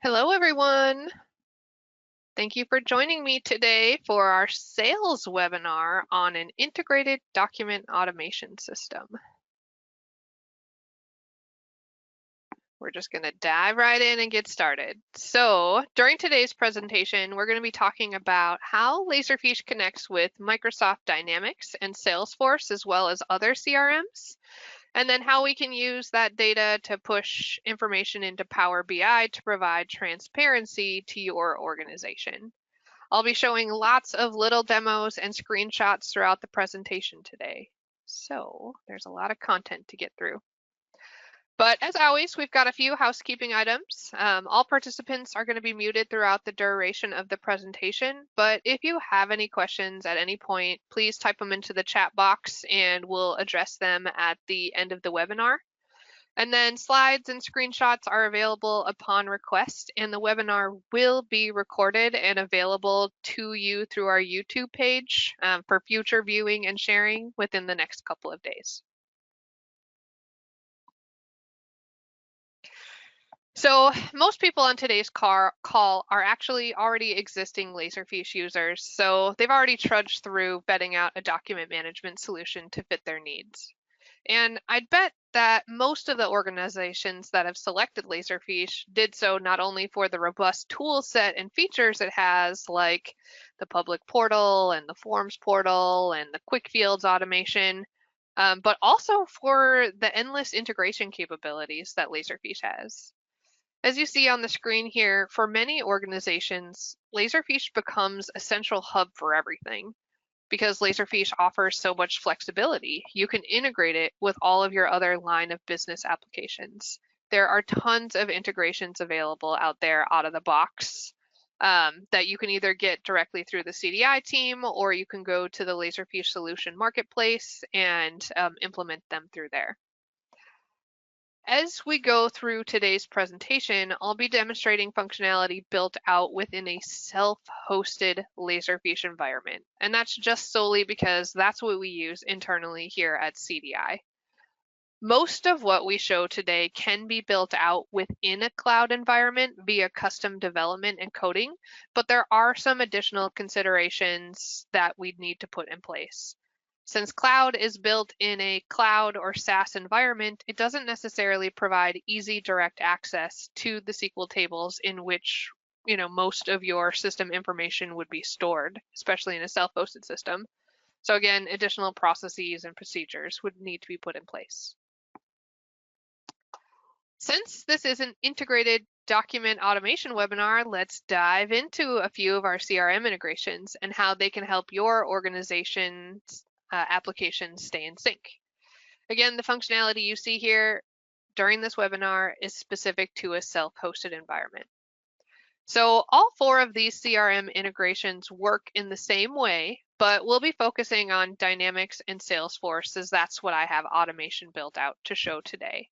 Hello, everyone. Thank you for joining me today for our sales webinar on an integrated document automation system. We're just going to dive right in and get started. So during today's presentation, we're going to be talking about how Laserfiche connects with Microsoft Dynamics and Salesforce, as well as other CRMs, and then how we can use that data to push information into PowerBi to provide transparency to your organization. I'll be showing lots of little demos and screenshots throughout the presentation today. So there's a lot of content to get through. But as always, we've got a few housekeeping items. All participants are going to be muted throughout the duration of the presentation, but if you have any questions at any point, please type them into the chat box and we'll address them at the end of the webinar. And then slides and screenshots are available upon request, and the webinar will be recorded and available to you through our YouTube page for future viewing and sharing within the next couple of days. So most people on today's call are actually already existing Laserfiche users, so they've already trudged through vetting out a document management solution to fit their needs. And I'd bet that most of the organizations that have selected Laserfiche did so not only for the robust tool set and features it has, like the public portal and the forms portal and the quick fields automation, but also for the endless integration capabilities that Laserfiche has. As you see on the screen here, for many organizations, Laserfiche becomes a central hub for everything. Because Laserfiche offers so much flexibility, you can integrate it with all of your other line of business applications. There are tons of integrations available out there out of the box that you can either get directly through the CDI team, or you can go to the Laserfiche Solution Marketplace and implement them through there. As we go through today's presentation, I'll be demonstrating functionality built out within a self-hosted Laserfiche environment. And that's just solely because that's what we use internally here at CDI. Most of what we show today can be built out within a cloud environment via custom development and coding, but there are some additional considerations that we'd need to put in place. Since cloud is built in a cloud or SaaS environment, it doesn't necessarily provide easy direct access to the SQL tables in which most of your system information would be stored, especially in a self-hosted system. So again, additional processes and procedures would need to be put in place. Since this is an integrated document automation webinar, let's dive into a few of our CRM integrations and how they can help your organization's applications stay in sync. Again, the functionality you see here during this webinar is specific to a self-hosted environment. So all 4 of these CRM integrations work in the same way, but we'll be focusing on Dynamics and Salesforce, as that's what I have automation built out to show today.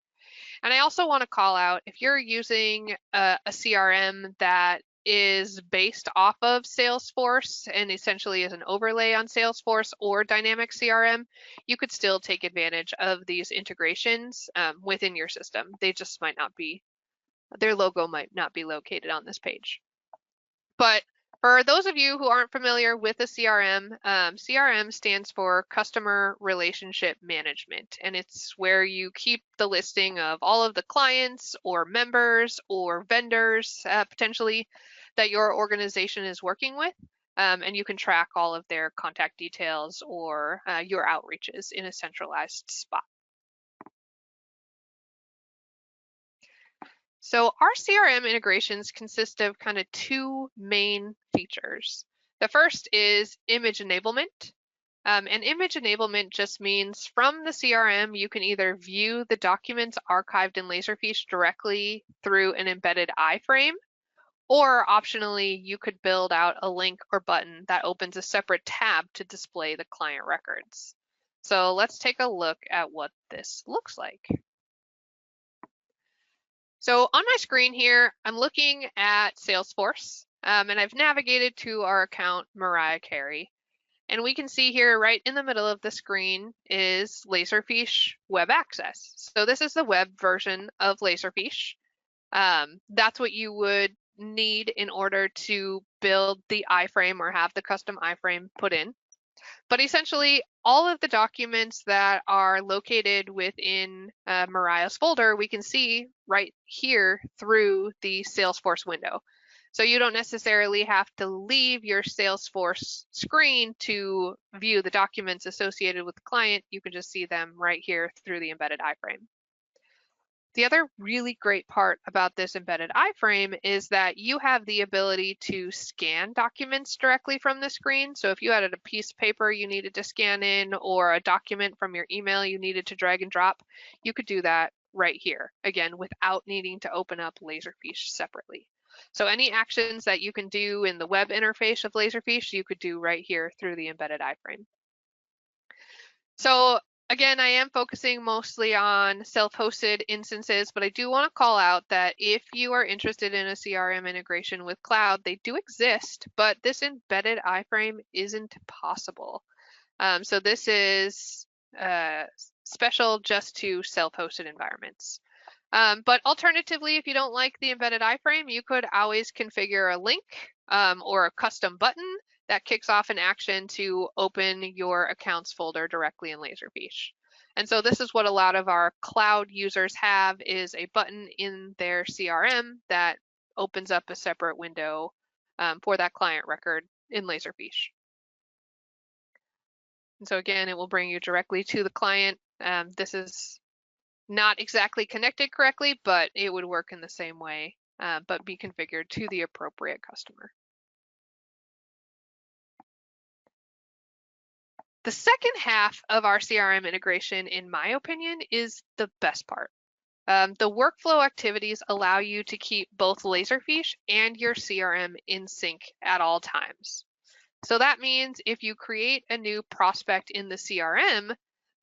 And I also want to call out, if you're using a CRM that is based off of Salesforce and essentially is an overlay on Salesforce or Dynamic CRM, you could still take advantage of these integrations within your system. They just might not be, their logo might not be located on this page. But for those of you who aren't familiar with a CRM, CRM stands for Customer Relationship Management, and it's where you keep the listing of all of the clients or members or vendors potentially that your organization is working with, and you can track all of their contact details or your outreaches in a centralized spot. So our CRM integrations consist of kind of 2 main features. The first is image enablement. And image enablement just means from the CRM, you can either view the documents archived in Laserfiche directly through an embedded iframe, or optionally, you could build out a link or button that opens a separate tab to display the client records. So let's take a look at what this looks like. So on my screen here, I'm looking at Salesforce, and I've navigated to our account, Mariah Carey. And we can see here right in the middle of the screen is Laserfiche Web Access. So this is the web version of Laserfiche. That's what you would need in order to build the iframe or have the custom iframe put in. But essentially, all of the documents that are located within Mariah's folder, we can see right here through the Salesforce window. So you don't necessarily have to leave your Salesforce screen to view the documents associated with the client. You can just see them right here through the embedded iframe. The other really great part about this embedded iframe is that you have the ability to scan documents directly from the screen. So if you had a piece of paper you needed to scan in or a document from your email you needed to drag and drop, you could do that right here, again, without needing to open up Laserfiche separately. So any actions that you can do in the web interface of Laserfiche, you could do right here through the embedded iframe. So again, I am focusing mostly on self-hosted instances, but I do want to call out that if you are interested in a CRM integration with cloud, they do exist, but this embedded iframe isn't possible. So this is special just to self-hosted environments. But alternatively, if you don't like the embedded iframe, you could always configure a link or a custom button that kicks off an action to open your accounts folder directly in Laserfiche. And so this is what a lot of our cloud users have, is a button in their CRM that opens up a separate window for that client record in Laserfiche. And so again, it will bring you directly to the client. This is not exactly connected correctly, but it would work in the same way, but be configured to the appropriate customer. The second half of our CRM integration, in my opinion, is the best part. The workflow activities allow you to keep both Laserfiche and your CRM in sync at all times. So that means if you create a new prospect in the CRM,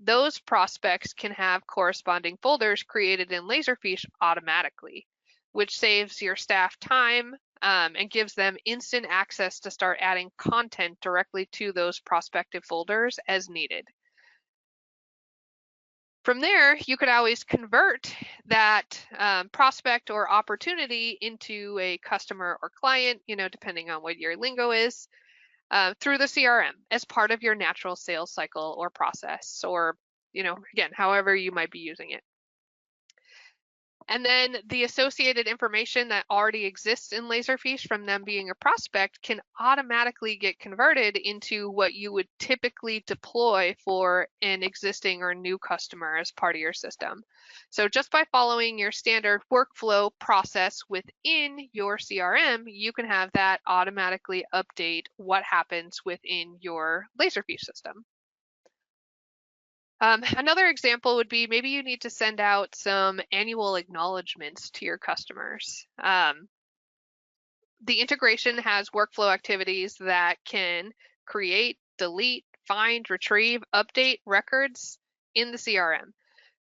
those prospects can have corresponding folders created in Laserfiche automatically, which saves your staff time and gives them instant access to start adding content directly to those prospective folders as needed. From there, you could always convert that prospect or opportunity into a customer or client, depending on what your lingo is, through the CRM as part of your natural sales cycle or process, or, again, however you might be using it. And then the associated information that already exists in Laserfiche from them being a prospect can automatically get converted into what you would typically deploy for an existing or new customer as part of your system. So just by following your standard workflow process within your CRM, you can have that automatically update what happens within your Laserfiche system. Another example would be maybe you need to send out some annual acknowledgments to your customers. The integration has workflow activities that can create, delete, find, retrieve, update records in the CRM.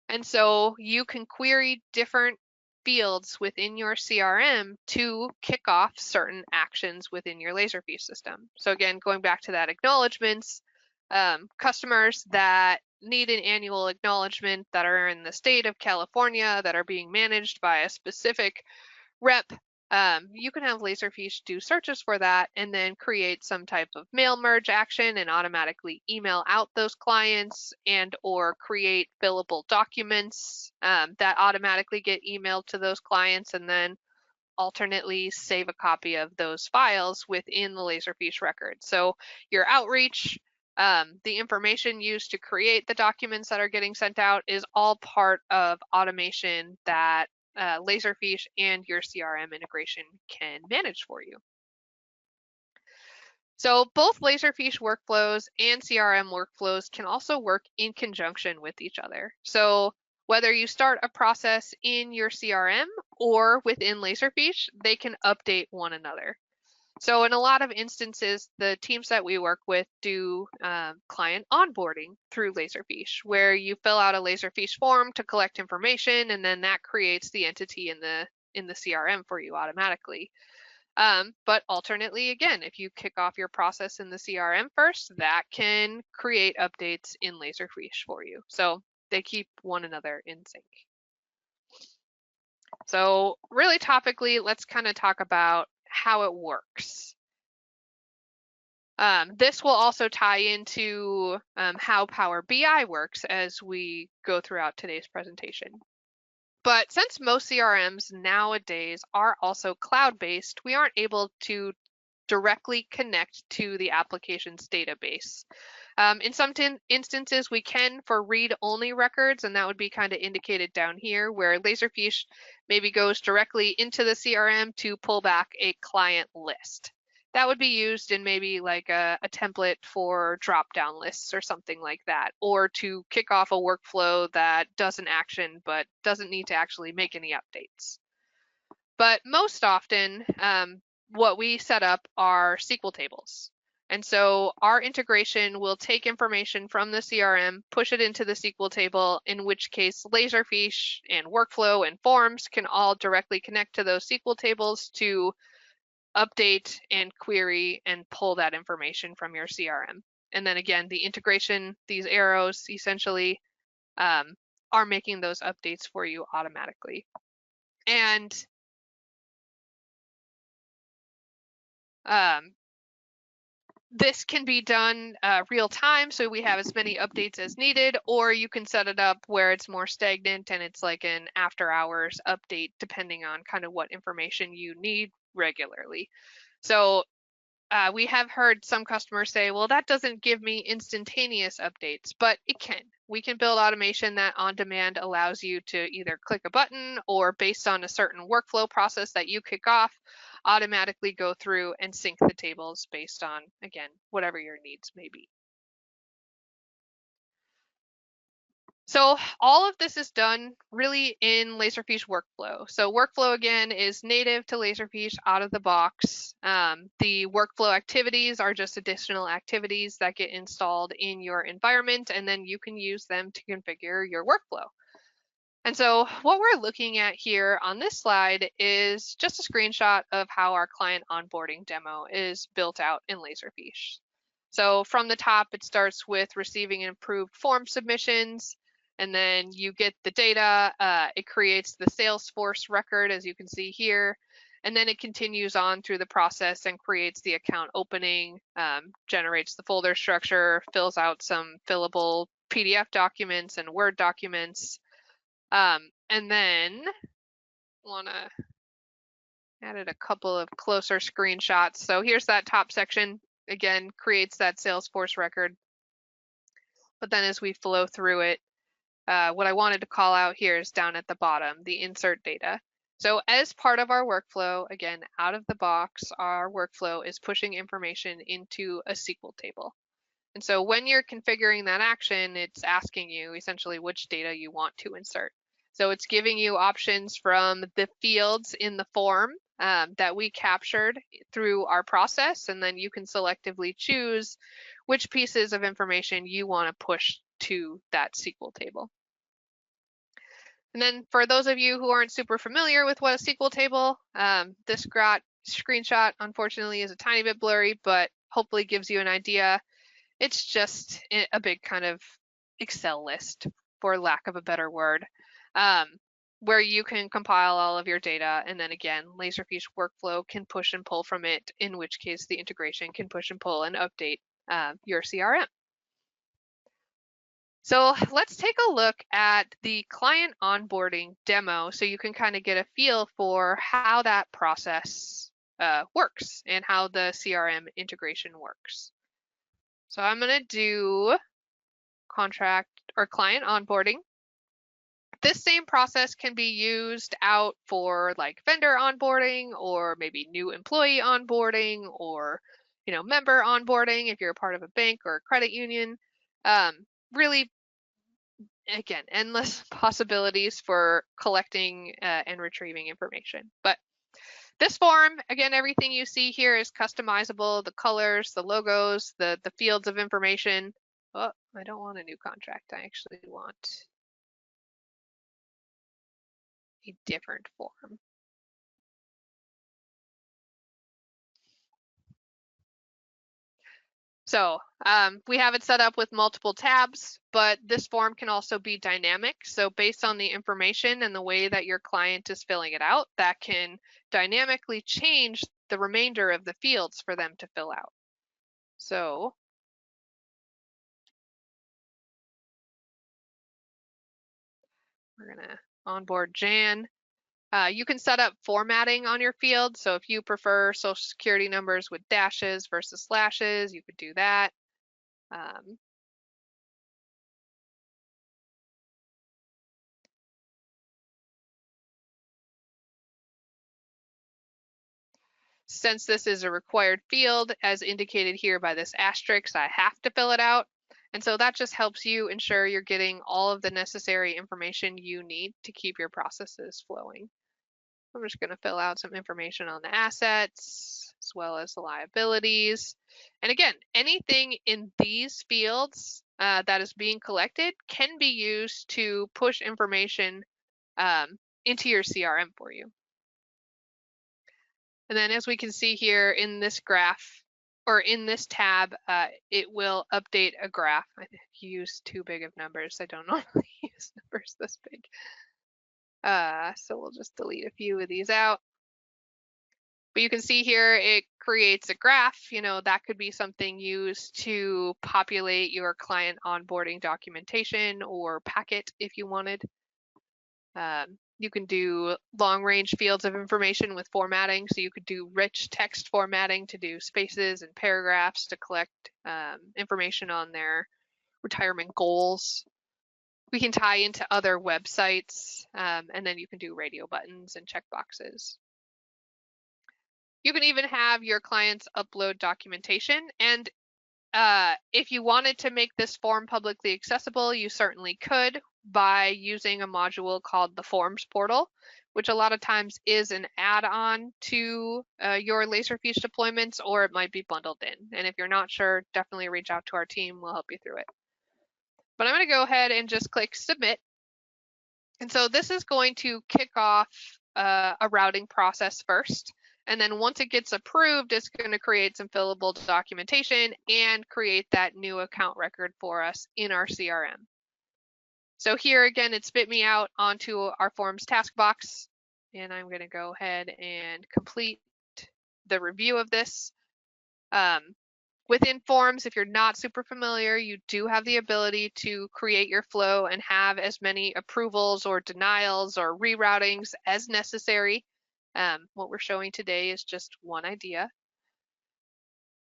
And so you can query different fields within your CRM to kick off certain actions within your Laserfiche system. So again, going back to that acknowledgments, customers that need an annual acknowledgement that are in the state of California that are being managed by a specific rep, you can have Laserfiche do searches for that and then create some type of mail merge action and automatically email out those clients and or create fillable documents that automatically get emailed to those clients, and then alternately save a copy of those files within the Laserfiche record. So your outreach, the information used to create the documents that are getting sent out is all part of automation that Laserfiche and your CRM integration can manage for you. So both Laserfiche workflows and CRM workflows can also work in conjunction with each other. So whether you start a process in your CRM or within Laserfiche, they can update one another. So in a lot of instances, the teams that we work with do client onboarding through Laserfiche, where you fill out a Laserfiche form to collect information, and then that creates the entity in the CRM for you automatically. But alternately, again, if you kick off your process in the CRM first, that can create updates in Laserfiche for you. So they keep one another in sync. So really topically, let's kind of talk about how it works. This will also tie into how PowerBi works as we go throughout today's presentation. But since most CRMs nowadays are also cloud-based, we aren't able to directly connect to the application's database. In some instances, we can for read-only records, and that would be kind of indicated down here, where Laserfiche maybe goes directly into the CRM to pull back a client list. That would be used in maybe like a template for drop-down lists or something like that, or to kick off a workflow that does an action but doesn't need to actually make any updates. But most often, what we set up are SQL tables. And so our integration will take information from the CRM, push it into the SQL table, in which case Laserfiche and Workflow and Forms can all directly connect to those SQL tables to update and query and pull that information from your CRM. And then again, the integration, these arrows essentially are making those updates for you automatically. And this can be done real time, so we have as many updates as needed, or you can set it up where it's more stagnant and it's like an after hours update depending on kind of what information you need regularly. So we have heard some customers say, well, that doesn't give me instantaneous updates, but it can. We can build automation that on demand allows you to either click a button or based on a certain workflow process that you kick off, automatically go through and sync the tables based on, again, whatever your needs may be. So all of this is done really in Laserfiche Workflow. So Workflow, again, is native to Laserfiche out of the box. The workflow activities are just additional activities that get installed in your environment, and then you can use them to configure your workflow. And so what we're looking at here on this slide is just a screenshot of how our client onboarding demo is built out in Laserfiche. So from the top, it starts with receiving and approved form submissions, and then you get the data. It creates the Salesforce record, as you can see here, and then it continues on through the process and creates the account opening, generates the folder structure, fills out some fillable PDF documents and Word documents, and then want to added a couple of closer screenshots. So here's that top section. Again, creates that Salesforce record. But then as we flow through it, what I wanted to call out here is down at the bottom, the insert data. So as part of our workflow, again, out of the box, our workflow is pushing information into a SQL table. And so when you're configuring that action, it's asking you essentially which data you want to insert. So it's giving you options from the fields in the form that we captured through our process, and then you can selectively choose which pieces of information you want to push to that SQL table. And then for those of you who aren't super familiar with what a SQL table, this screenshot unfortunately is a tiny bit blurry, but hopefully gives you an idea. It's just a big kind of Excel list, for lack of a better word, where you can compile all of your data, and then again, Laserfiche Workflow can push and pull from it, in which case the integration can push and pull and update your CRM. So let's take a look at the client onboarding demo so you can kind of get a feel for how that process works and how the CRM integration works. So I'm going to do contract or client onboarding. This same process can be used out for like vendor onboarding or maybe new employee onboarding or member onboarding if you're a part of a bank or a credit union. Really, again, endless possibilities for collecting and retrieving information. But this form, again, everything you see here is customizable, the colors, the logos, the fields of information. Oh, I don't want a new contract. I actually want a different form. So we have it set up with multiple tabs, but this form can also be dynamic. So based on the information and the way that your client is filling it out, that can dynamically change the remainder of the fields for them to fill out. So we're going to onboard Jan. You can set up formatting on your field. So if you prefer social security numbers with dashes versus slashes, you could do that. Since this is a required field, as indicated here by this asterisk, I have to fill it out. And so that just helps you ensure you're getting all of the necessary information you need to keep your processes flowing. I'm just going to fill out some information on the assets as well as the liabilities. And again, anything in these fields that is being collected can be used to push information into your CRM for you. And then as we can see here in this graph, or in this tab, it will update a graph. I used too big of numbers. I don't normally use numbers this big. So we'll just delete a few of these out. But you can see here it creates a graph. You know, that could be something used to populate your client onboarding documentation or packet if you wanted. You can do long range fields of information with formatting. So you could do rich text formatting to do spaces and paragraphs to collect information on their retirement goals. We can tie into other websites, and then you can do radio buttons and checkboxes. You can even have your clients upload documentation. And if you wanted to make this form publicly accessible, you certainly could by using a module called the Forms Portal, which a lot of times is an add-on to your Laserfiche deployments, or it might be bundled in. And if you're not sure, definitely reach out to our team. We'll help you through it. But I'm going to go ahead and just click Submit. And so this is going to kick off a routing process first. And then once it gets approved, it's going to create some fillable documentation and create that new account record for us in our CRM. So here again, it spit me out onto our forms task box. And I'm going to go ahead and complete the review of this. Within Forms, if you're not super familiar, you do have the ability to create your flow and have as many approvals or denials or reroutings as necessary. What we're showing today is just one idea.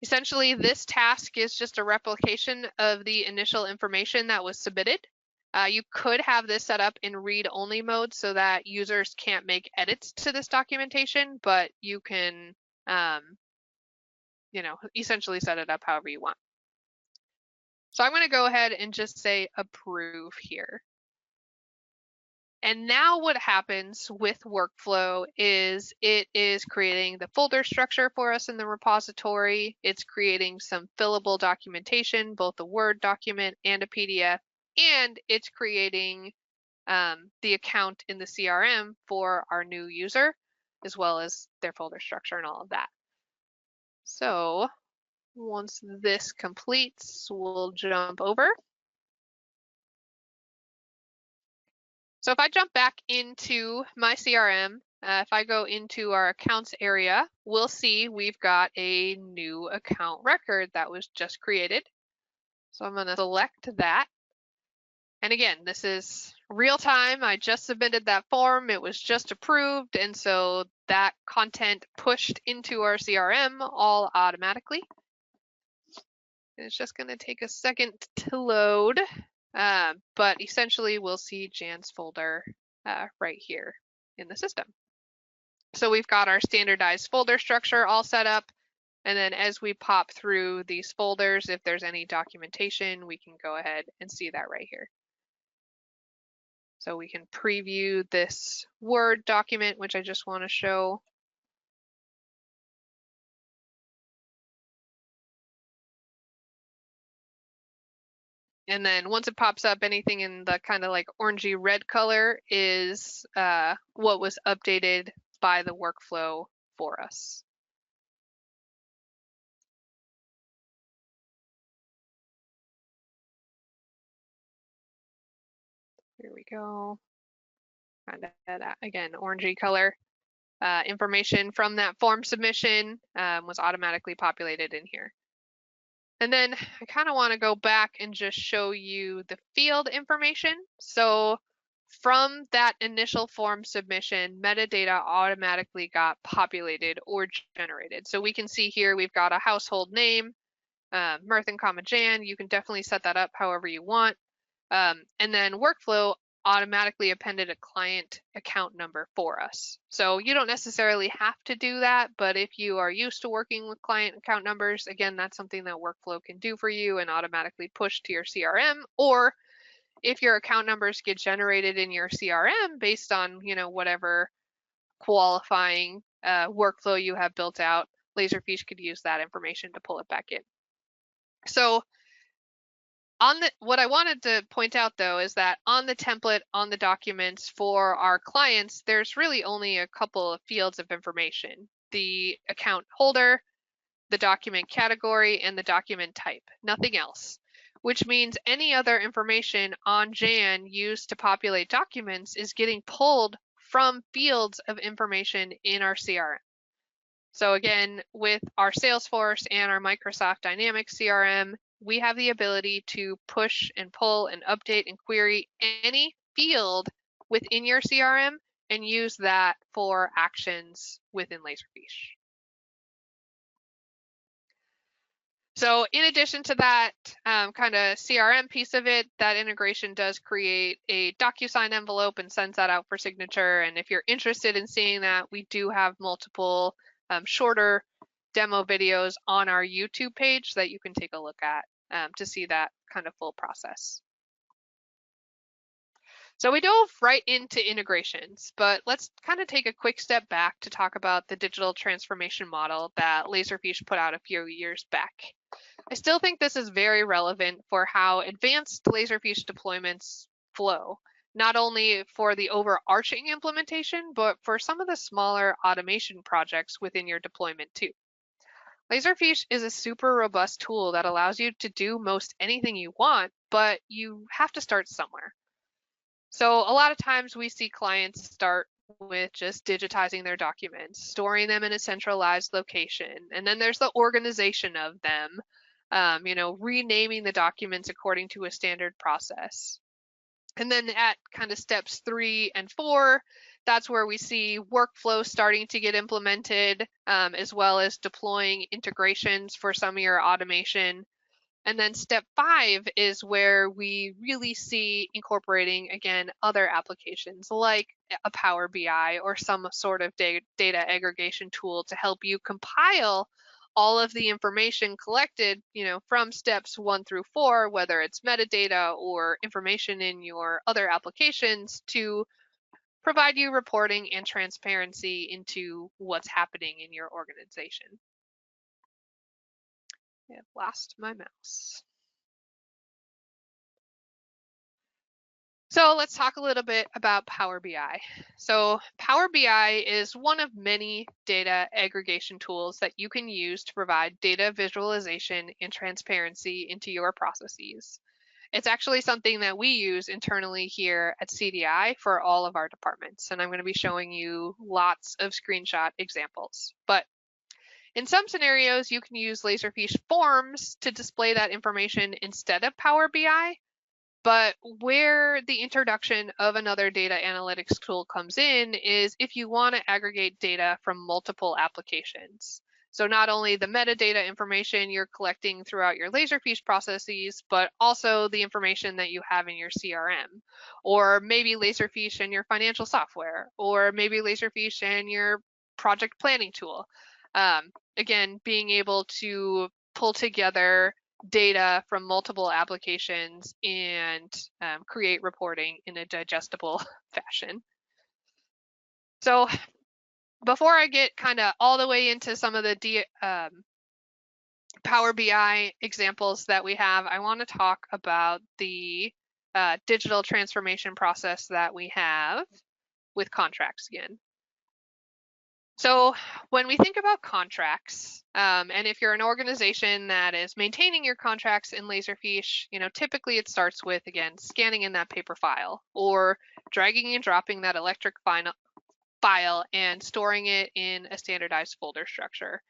Essentially, this task is just a replication of the initial information that was submitted. You could have this set up in read-only mode so that users can't make edits to this documentation, but you can essentially set it up however you want. So I'm going to go ahead and just say approve here. And now what happens with workflow is it is creating the folder structure for us in the repository. It's creating some fillable documentation, both a Word document and a PDF, and it's creating the account in the CRM for our new user, as well as their folder structure and all of that. So once this completes, we'll jump over. So if I jump back into my CRM, if I go into our accounts area, we'll see we've got a new account record that was just created. So I'm going to select that. And again, this is real time. I just submitted that form. It was just approved. And so that content pushed into our CRM all automatically. And it's just going to take a second to load. But essentially, we'll see Jan's folder right here in the system. So we've got our standardized folder structure all set up. And then as we pop through these folders, if there's any documentation, we can go ahead and see that right here. So we can preview this Word document, which I just want to show. And then once it pops up, anything in the kind of like orangey red color is what was updated by the workflow for us. Here we go. Kind of that, again, orangey color. Information from that form submission was automatically populated in here. And then I kind of want to go back and just show you the field information. So from that initial form submission, metadata automatically got populated or generated. So we can see here we've got a household name, Merthin, Jan. You can definitely set that up however you want. And then workflow automatically appended a client account number for us. So you don't necessarily have to do that, but if you are used to working with client account numbers, again, that's something that workflow can do for you and automatically push to your CRM. Or if your account numbers get generated in your CRM based on, whatever qualifying workflow you have built out, Laserfiche could use that information to pull it back in. So what I wanted to point out though is that on the template, on the documents for our clients, there's really only a couple of fields of information: the account holder, the document category, and the document type, nothing else. Which means any other information on Jan used to populate documents is getting pulled from fields of information in our CRM. So again, with our Salesforce and our Microsoft Dynamics CRM, we have the ability to push and pull and update and query any field within your CRM and use that for actions within Laserfiche. So in addition to that kind of CRM piece of it, that integration does create a DocuSign envelope and sends that out for signature. And if you're interested in seeing that, we do have multiple shorter demo videos on our YouTube page that you can take a look at to see that kind of full process. So we dove right into integrations, but let's kind of take a quick step back to talk about the digital transformation model that Laserfiche put out a few years back. I still think this is very relevant for how advanced Laserfiche deployments flow, not only for the overarching implementation, but for some of the smaller automation projects within your deployment too. Laserfiche is a super robust tool that allows you to do most anything you want, but you have to start somewhere. So a lot of times we see clients start with just digitizing their documents, storing them in a centralized location, and then there's the organization of them, renaming the documents according to a standard process. And then at kind of steps 3 and 4, that's where we see workflow starting to get implemented, as well as deploying integrations for some of your automation. And then step 5 is where we really see incorporating, again, other applications like a PowerBi or some sort of data aggregation tool to help you compile all of the information collected, from steps 1 through 4, whether it's metadata or information in your other applications, to provide you reporting and transparency into what's happening in your organization. I've lost my mouse. So let's talk a little bit about PowerBi. So PowerBi is one of many data aggregation tools that you can use to provide data visualization and transparency into your processes. It's actually something that we use internally here at CDI for all of our departments, and I'm going to be showing you lots of screenshot examples. But in some scenarios, you can use Laserfiche Forms to display that information instead of PowerBi. But where the introduction of another data analytics tool comes in is if you want to aggregate data from multiple applications. So not only the metadata information you're collecting throughout your Laserfiche processes, but also the information that you have in your CRM, or maybe Laserfiche and your financial software, or maybe Laserfiche and your project planning tool. Again, being able to pull together data from multiple applications and create reporting in a digestible fashion. So before I get kind of all the way into some of the Power BI examples that we have, I want to talk about the digital transformation process that we have with contracts again. So when we think about contracts, and if you're an organization that is maintaining your contracts in Laserfiche, typically it starts with, again, scanning in that paper file or dragging and dropping that electric file and storing it in a standardized folder structure.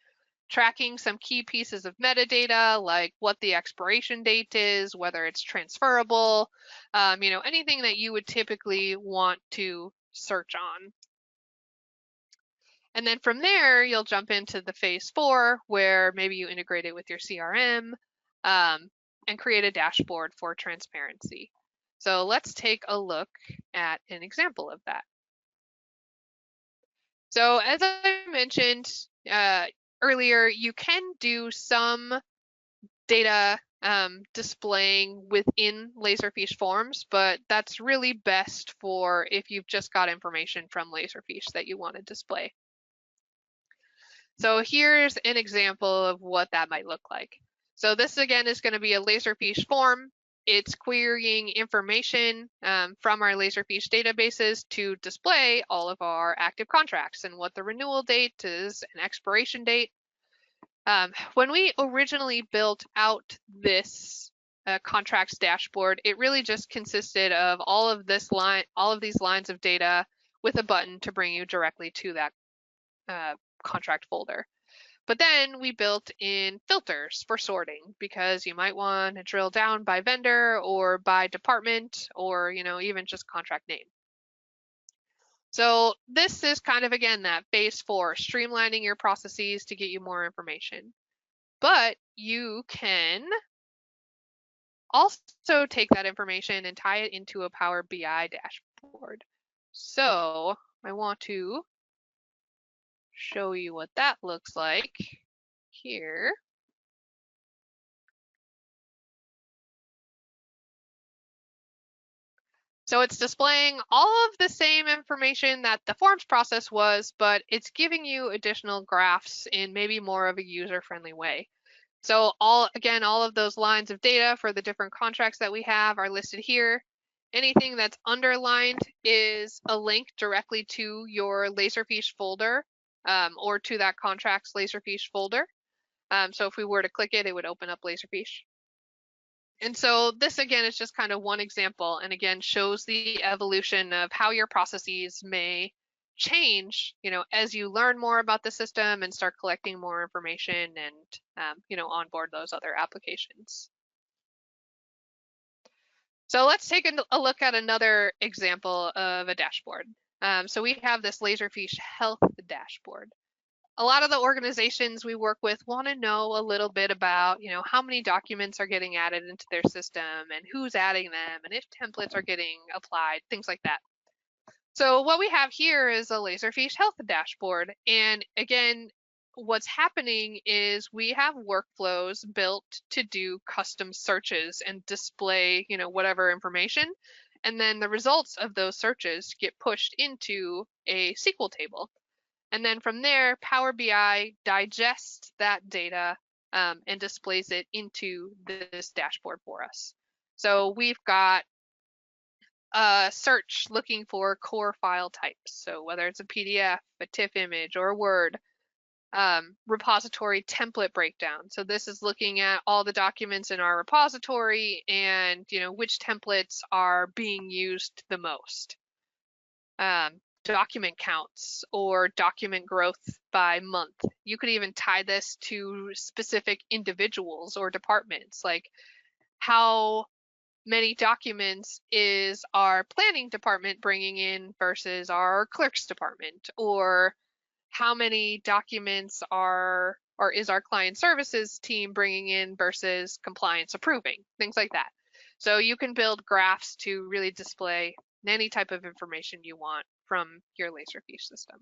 Tracking some key pieces of metadata like what the expiration date is, whether it's transferable, anything that you would typically want to search on. And then from there, you'll jump into the phase 4, where maybe you integrate it with your CRM and create a dashboard for transparency. So let's take a look at an example of that. So as I mentioned earlier, you can do some data displaying within Laserfiche forms, but that's really best for if you've just got information from Laserfiche that you want to display. So here's an example of what that might look like. So this again is going to be a Laserfiche form. It's querying information from our Laserfiche databases to display all of our active contracts and what the renewal date is, an expiration date. When we originally built out this contracts dashboard, it really just consisted of all of these lines of data with a button to bring you directly to that contract folder. But then we built in filters for sorting because you might want to drill down by vendor or by department or, even just contract name. So this is kind of, again, that phase 4, streamlining your processes to get you more information. But you can also take that information and tie it into a PowerBi dashboard. So I want to show you what that looks like here. So it's displaying all of the same information that the forms process was, but it's giving you additional graphs in maybe more of a user-friendly way. So all of those lines of data for the different contracts that we have are listed here. Anything that's underlined is a link directly to your Laserfiche folder or to that contract's Laserfiche folder. So if we were to click it, it would open up Laserfiche. And so this, again, is just kind of one example, and again, shows the evolution of how your processes may change, as you learn more about the system and start collecting more information and, onboard those other applications. So let's take a look at another example of a dashboard. So we have this Laserfiche Health dashboard. A lot of the organizations we work with want to know a little bit about, how many documents are getting added into their system and who's adding them and if templates are getting applied, things like that. So what we have here is a Laserfiche Health dashboard. And again, what's happening is we have workflows built to do custom searches and display, whatever information. And then the results of those searches get pushed into a SQL table. And then from there, PowerBi digests that data and displays it into this dashboard for us. So we've got a search looking for core file types. So whether it's a PDF, a TIFF image, or a Word, repository template breakdown. So this is looking at all the documents in our repository and, which templates are being used the most. Document counts or document growth by month. You could even tie this to specific individuals or departments, like how many documents is our planning department bringing in versus our clerks department, or how many documents is our client services team bringing in versus compliance approving, things like that. So you can build graphs to really display any type of information you want from your Laserfiche system.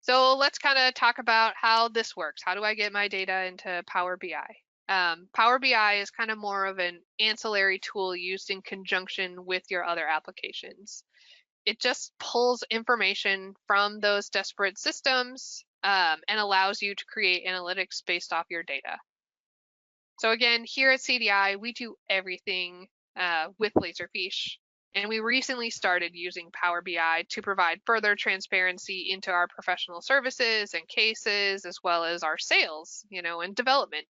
So let's kind of talk about how this works. How do I get my data into PowerBi? PowerBi is kind of more of an ancillary tool used in conjunction with your other applications. It just pulls information from those disparate systems and allows you to create analytics based off your data. So again, here at CDI, we do everything with Laserfiche. And we recently started using PowerBi to provide further transparency into our professional services and cases, as well as our sales, and development.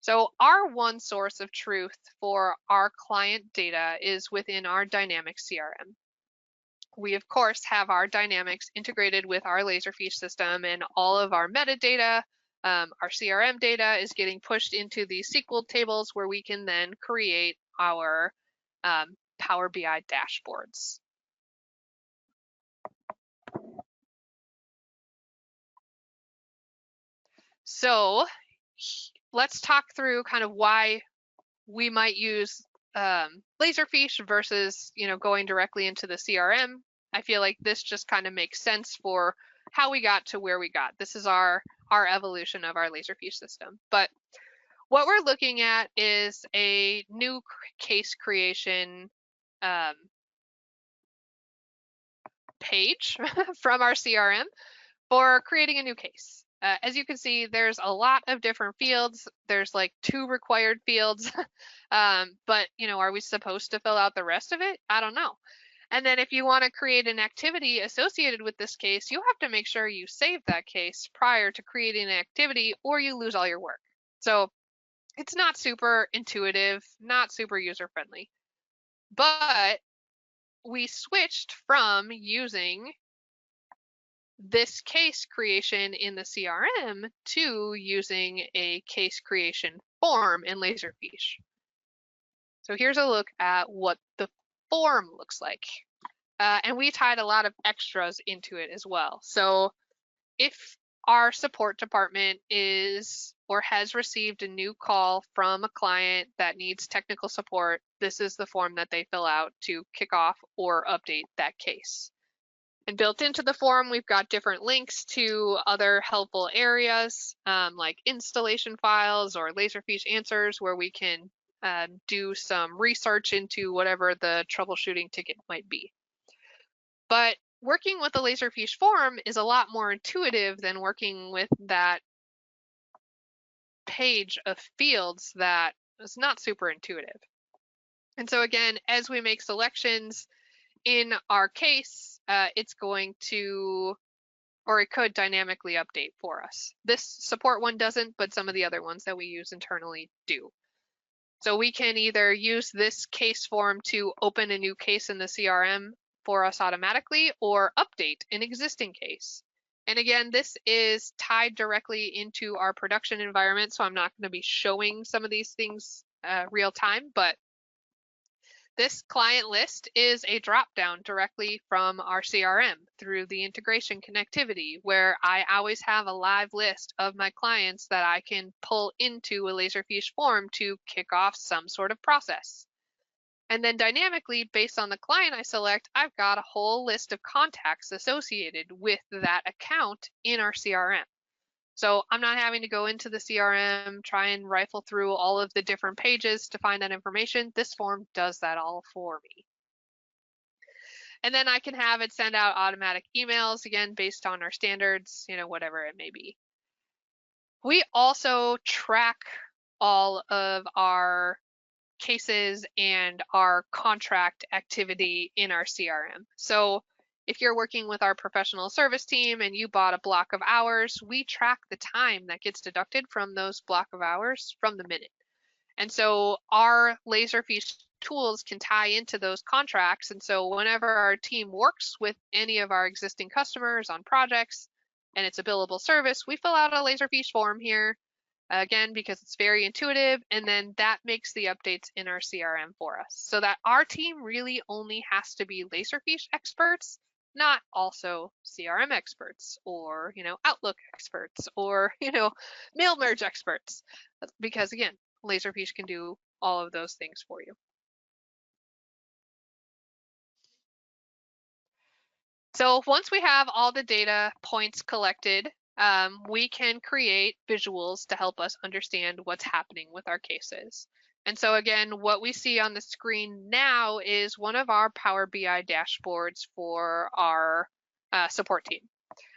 So our one source of truth for our client data is within our Dynamics CRM. We, of course, have our Dynamics integrated with our Laserfiche system, and all of our metadata, our CRM data is getting pushed into these SQL tables where we can then create our Power BI dashboards. So let's talk through kind of why we might use Laserfiche versus going directly into the CRM. I feel like this just kind of makes sense for how we got to where we got. This is our evolution of our Laserfiche system. But what we're looking at is a new case creation page from our CRM for creating a new case. As you can see, there's a lot of different fields. There's like 2 required fields, but are we supposed to fill out the rest of it? I don't know. And then if you want to create an activity associated with this case, you have to make sure you save that case prior to creating an activity, or you lose all your work. So it's not super intuitive, not super user-friendly. But we switched from using this case creation in the CRM to using a case creation form in Laserfiche. So here's a look at what the form looks like. And we tied a lot of extras into it as well. So if our support department is or has received a new call from a client that needs technical support, this is the form that they fill out to kick off or update that case. And built into the form, we've got different links to other helpful areas like installation files or Laserfiche answers, where we can do some research into whatever the troubleshooting ticket might be. But working with the Laserfiche form is a lot more intuitive than working with that page of fields that is not super intuitive. And so again, as we make selections in our case, it's going to, or it could dynamically update for us. This support one doesn't, but some of the other ones that we use internally do. So we can either use this case form to open a new case in the CRM for us automatically, or update an existing case. And again, this is tied directly into our production environment, so I'm not going to be showing some of these things real time, but this client list is a drop-down directly from our CRM through the integration connectivity, where I always have a live list of my clients that I can pull into a Laserfiche form to kick off some sort of process. And then dynamically, based on the client I select, I've got a whole list of contacts associated with that account in our CRM. So I'm not having to go into the CRM, try and rifle through all of the different pages to find that information. This form does that all for me. And then I can have it send out automatic emails, again, based on our standards, whatever it may be. We also track all of our cases and our contract activity in our CRM. So if you're working with our professional service team and you bought a block of hours, we track the time that gets deducted from those block of hours from the minute. And so our Laserfiche tools can tie into those contracts. And so whenever our team works with any of our existing customers on projects and it's a billable service, we fill out a Laserfiche form here. Again, because it's very intuitive, and then that makes the updates in our CRM for us, so that our team really only has to be Laserfiche experts, not also CRM experts or Outlook experts or mail merge experts, because again, Laserfiche can do all of those things for you. So once we have all the data points collected, we can create visuals to help us understand what's happening with our cases. And so again, what we see on the screen now is one of our Power BI dashboards for our support team.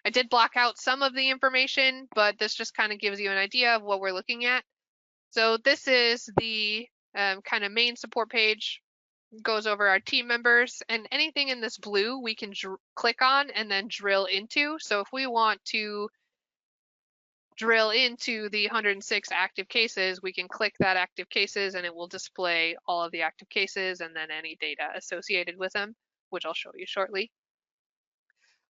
I did block out some of the information, but this just kind of gives you an idea of what we're looking at. So this is the kind of main support page goes over our team members, and anything in this blue we can click on and then drill into. So if we want to drill into the 106 active cases, we can click that active cases and it will display all of the active cases and then any data associated with them, which I'll show you shortly.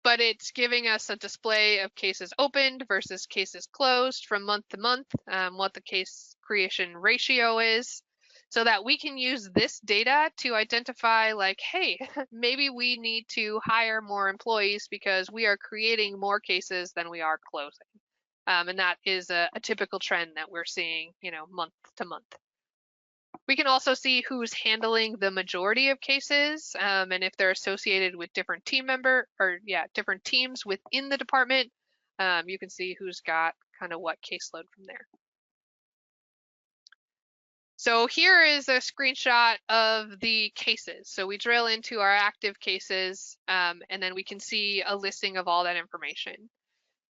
But it's giving us a display of cases opened versus cases closed from month to month, what the case creation ratio is, so that we can use this data to identify like, hey, maybe we need to hire more employees because we are creating more cases than we are closing. And that is a typical trend that we're seeing, month to month. We can also see who's handling the majority of cases, and if they're associated with different different teams within the department. You can see who's got kind of what caseload from there. So here is a screenshot of the cases. So we drill into our active cases, and then we can see a listing of all that information.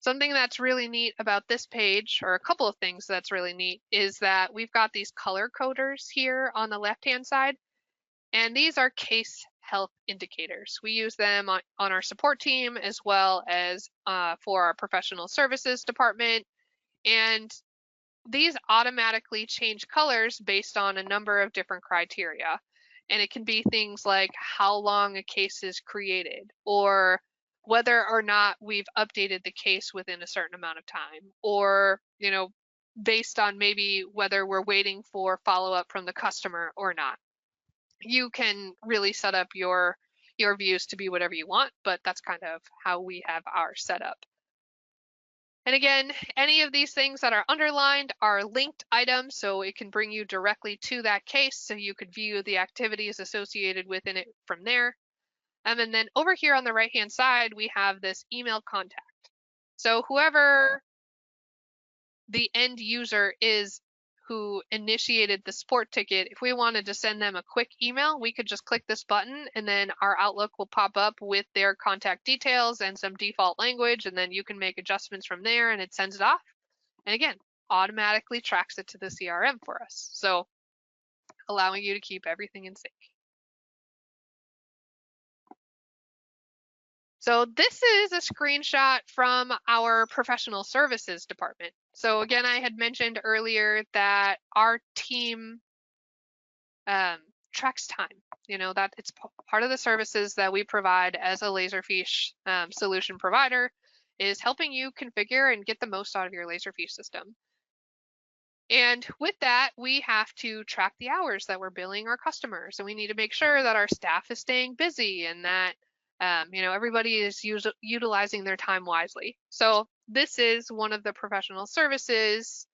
Something that's really neat about this page, or a couple of things that's really neat, is that we've got these color coders here on the left-hand side, and these are case health indicators. We use them on our support team as well as for our professional services department, and these automatically change colors based on a number of different criteria. And it can be things like how long a case is created, or whether or not we've updated the case within a certain amount of time, or based on maybe whether we're waiting for follow-up from the customer or not. You can really set up your views to be whatever you want, but that's kind of how we have our setup. And again, any of these things that are underlined are linked items, so it can bring you directly to that case, so you could view the activities associated within it from there. And then over here on the right-hand side, we have this email contact. So whoever the end user is who initiated the support ticket, if we wanted to send them a quick email, we could just click this button and then our Outlook will pop up with their contact details and some default language, and then you can make adjustments from there and it sends it off. And again, automatically tracks it to the CRM for us. So allowing you to keep everything in sync. So this is a screenshot from our professional services department. So again, I had mentioned earlier that our team tracks time. That it's part of the services that we provide as a Laserfiche solution provider is helping you configure and get the most out of your Laserfiche system. And with that, we have to track the hours that we're billing our customers, and we need to make sure that our staff is staying busy and that everybody is utilizing their time wisely. So this is one of the professional services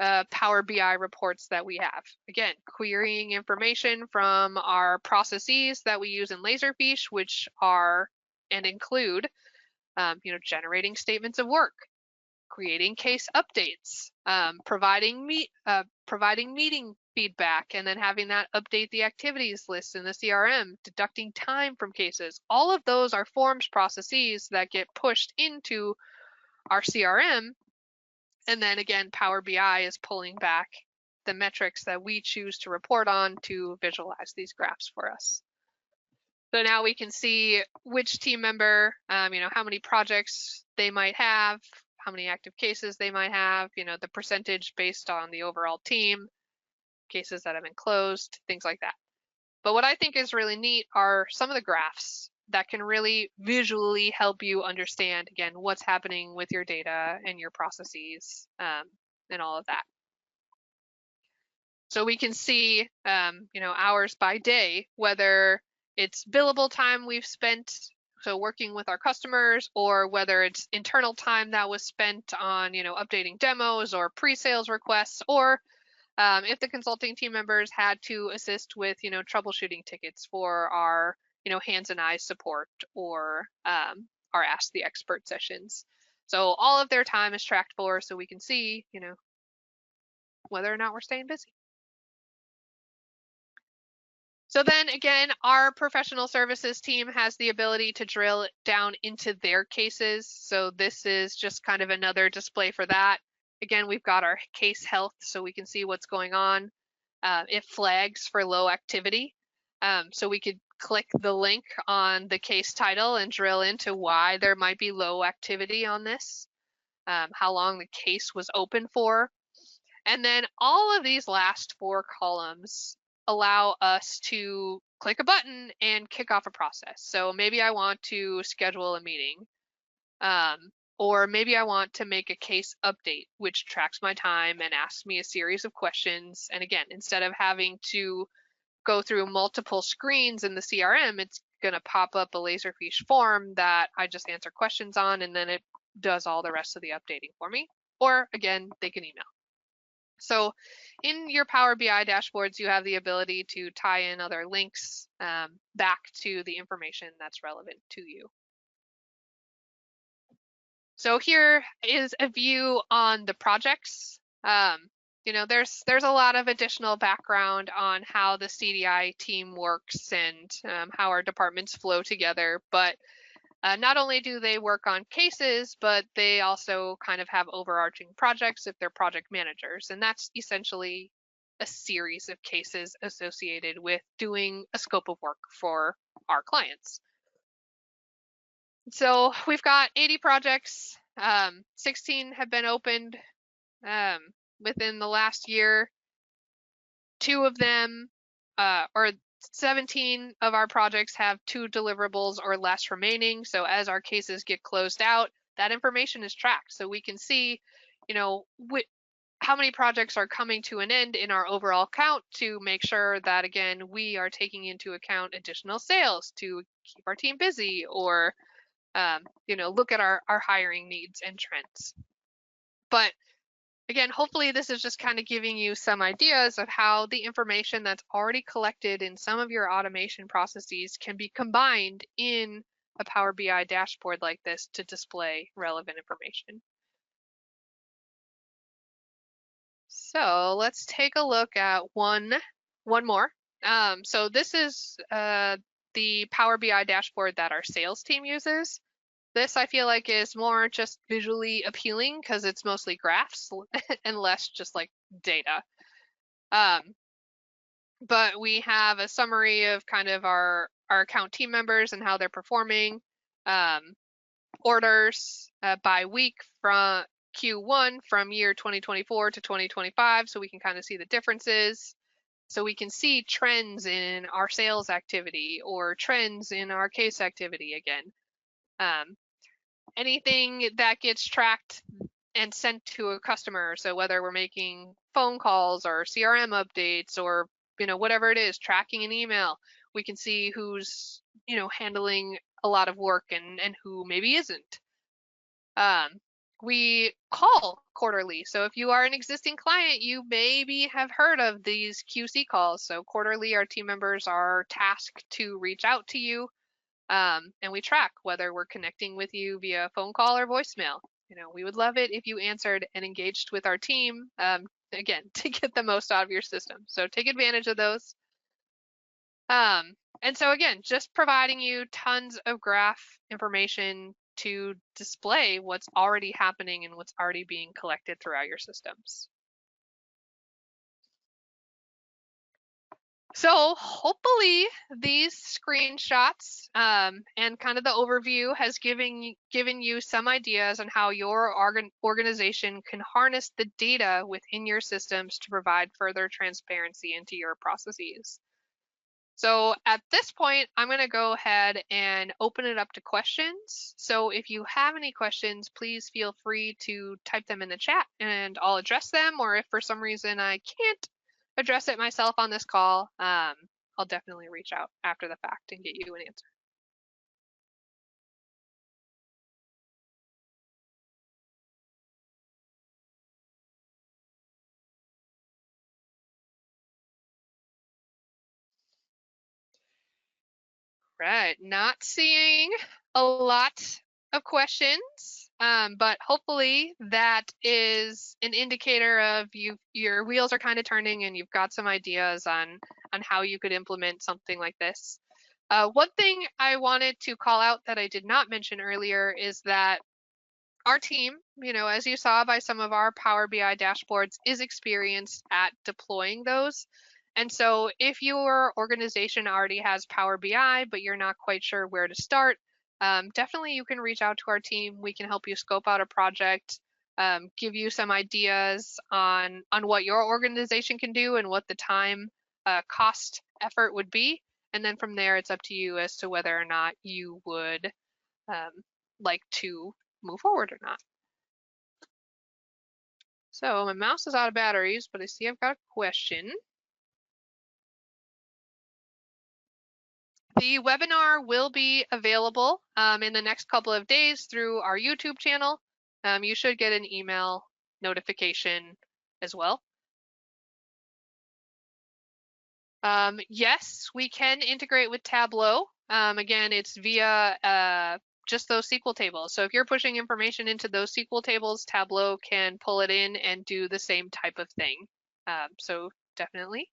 PowerBi reports that we have. Again, querying information from our processes that we use in Laserfiche, which are and include, generating statements of work, creating case updates, providing meeting feedback, and then having that update the activities list in the CRM, deducting time from cases. All of those are forms processes that get pushed into our CRM. And then again, PowerBi is pulling back the metrics that we choose to report on to visualize these graphs for us. So now we can see which team member, how many projects they might have, how many active cases they might have, the percentage based on the overall team, cases that have been closed, things like that. But what I think is really neat are some of the graphs that can really visually help you understand, again, what's happening with your data and your processes and all of that. So we can see, hours by day, whether it's billable time we've spent, so working with our customers, or whether it's internal time that was spent on, updating demos or pre-sales requests, or if the consulting team members had to assist with, troubleshooting tickets for our, hands and eyes support or our Ask the Expert sessions. So all of their time is tracked for, so we can see, whether or not we're staying busy. So then again, our professional services team has the ability to drill down into their cases. So this is just kind of another display for that. Again, we've got our case health, so we can see what's going on. It flags for low activity. So we could click the link on the case title and drill into why there might be low activity on this, how long the case was open for. And then all of these last 4 columns allow us to click a button and kick off a process. So maybe I want to schedule a meeting, or maybe I want to make a case update, which tracks my time and asks me a series of questions. And again, instead of having to go through multiple screens in the CRM, it's going to pop up a Laserfiche form that I just answer questions on, and then it does all the rest of the updating for me. Or again, they can email. So in your Power BI dashboards, you have the ability to tie in other links back to the information that's relevant to you. So here is a view on the projects. You know, there's a lot of additional background on how the CDI team works and how our departments flow together. But not only do they work on cases, but they also kind of have overarching projects if they're project managers. And that's essentially a series of cases associated with doing a scope of work for our clients. So we've got 80 projects, 16 have been opened within the last year. 2 of them, or 17 of our projects have 2 deliverables or less remaining. So as our cases get closed out, that information is tracked. So we can see, you know, how many projects are coming to an end in our overall count to make sure that, again, we are taking into account additional sales to keep our team busy, or you know, look at our hiring needs and trends. But again, hopefully this is just kind of giving you some ideas of how the information that's already collected in some of your automation processes can be combined in a Power BI dashboard like this to display relevant information. So let's take a look at one more. So this is the Power BI dashboard that our sales team uses. This I feel like is more just visually appealing because it's mostly graphs and less just like data. But we have a summary of kind of our account team members and how they're performing, orders by week from Q1 from year 2024 to 2025, so we can kind of see the differences. So we can see trends in our sales activity or trends in our case activity again. Anything that gets tracked and sent to a customer, so whether we're making phone calls or CRM updates or, you know, whatever it is, tracking an email, we can see who's, you know, handling a lot of work and who maybe isn't. We call quarterly. So if you are an existing client, you maybe have heard of these QC calls. So quarterly, our team members are tasked to reach out to you, and we track whether we're connecting with you via phone call or voicemail. You know, we would love it if you answered and engaged with our team, again, to get the most out of your system. So take advantage of those. And so again, just providing you tons of graph information to display what's already happening and what's already being collected throughout your systems. So hopefully these screenshots and kind of the overview has given you some ideas on how your organization can harness the data within your systems to provide further transparency into your processes. So at this point, I'm going to go ahead and open it up to questions. So if you have any questions, please feel free to type them in the chat and I'll address them. Or if for some reason I can't address it myself on this call, I'll definitely reach out after the fact and get you an answer. Right, not seeing a lot of questions, but hopefully that is an indicator of your wheels are kind of turning and you've got some ideas on how you could implement something like this. One thing I wanted to call out that I did not mention earlier is that our team, you know, as you saw by some of our Power BI dashboards, is experienced at deploying those. And so if your organization already has Power BI, but you're not quite sure where to start, definitely you can reach out to our team. We can help you scope out a project, give you some ideas on what your organization can do and what the time, cost, effort would be. And then from there, it's up to you as to whether or not you would like to move forward or not. So my mouse is out of batteries, but I see I've got a question. The webinar will be available in the next couple of days through our YouTube channel. You should get an email notification as well. Yes, we can integrate with Tableau. Again, it's via just those SQL tables. So if you're pushing information into those SQL tables, Tableau can pull it in and do the same type of thing. So definitely.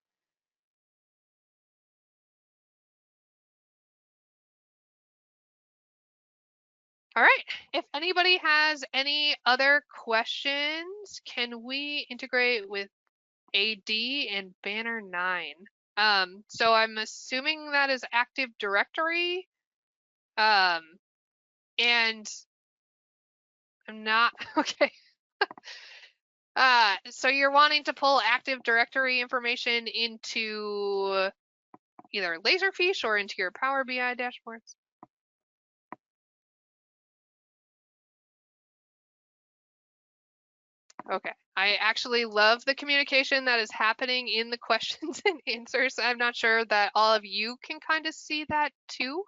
All right, if anybody has any other questions, can we integrate with AD and Banner 9? So I'm assuming that is Active Directory. And I'm not, okay. So you're wanting to pull Active Directory information into either Laserfiche or into your Power BI dashboards? Okay, I actually love the communication that is happening in the questions and answers. I'm not sure that all of you can kind of see that too.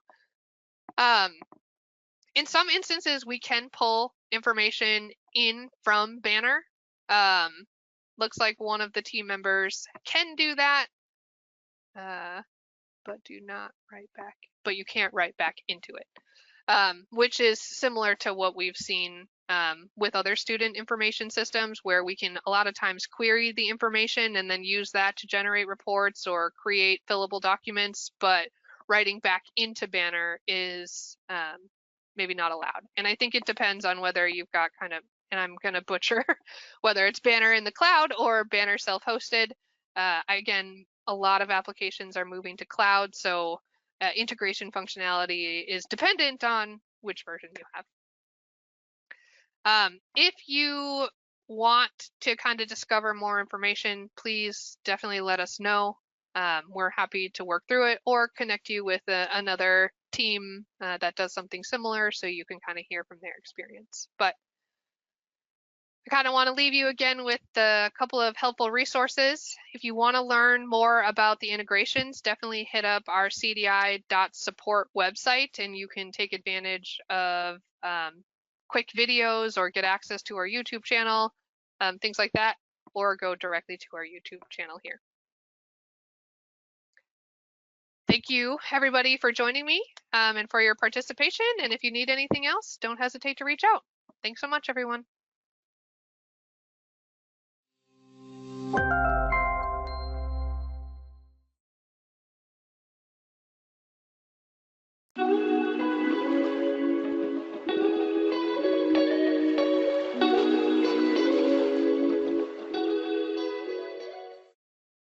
In some instances, we can pull information in from Banner. Looks like one of the team members can do that, but do not write back. But you can't write back into it, which is similar to what we've seen with other student information systems, where we can a lot of times query the information and then use that to generate reports or create fillable documents, but writing back into Banner is maybe not allowed. And I think it depends on whether you've got kind of, and I'm going to butcher, whether it's Banner in the cloud or Banner self-hosted. Again, a lot of applications are moving to cloud, so integration functionality is dependent on which version you have. If you want to kind of discover more information, please definitely let us know. We're happy to work through it or connect you with another team that does something similar so you can kind of hear from their experience. But I kind of want to leave you again with a couple of helpful resources. If you want to learn more about the integrations, definitely hit up our cdi.support website and you can take advantage of quick videos or get access to our YouTube channel, things like that, or go directly to our YouTube channel here. Thank you, everybody, for joining me and for your participation. And if you need anything else, don't hesitate to reach out. Thanks so much, everyone.